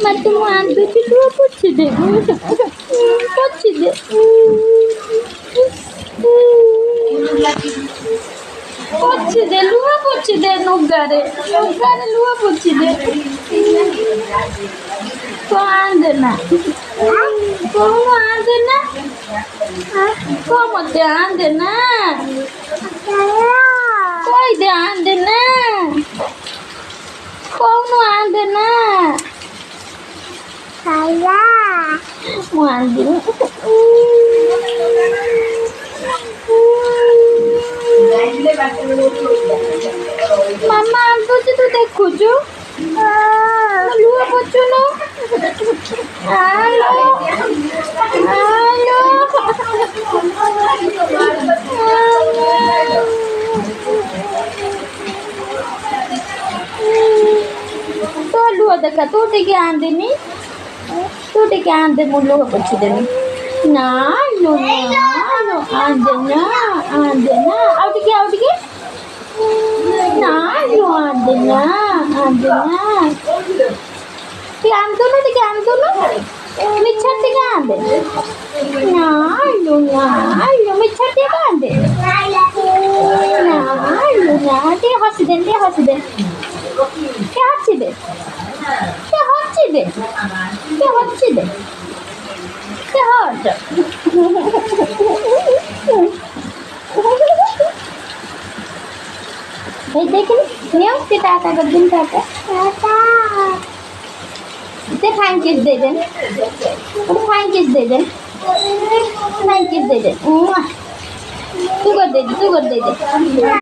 মা তোমার আন দুটি লুয়া পড়ছে দে পড়ছে দে পড়ছে দে লুয়া পড়ছে দে নৌকারে লুয়া পড়ছে দে তো আন দে না কোনো আন দে না কমতে আন দে না কই দে আন দে না কোনো আন দে না Ngoan dulu. Mama, aku tuh dekho jo. Lu apa cuno? Halo. Halo. तो लू देखा तू टिके आंदे नी तू टिके आंदे मुल्लो को पूछ दे ना लो ना आंदे ना आओ टिके ना लो आंदे ना ती आंदो ना टिके आंदो ना मिच्छर टिके आंदे ना लो मिच्छर टिके आंदे ना टे हंसी दे क्या हंसी दे क्या हंसी दे क्या हट भाई देखें नियो के टाटा कर दिन टाटा ते फाइन किस दे दे फाइन किस दे दे तू कर दे दे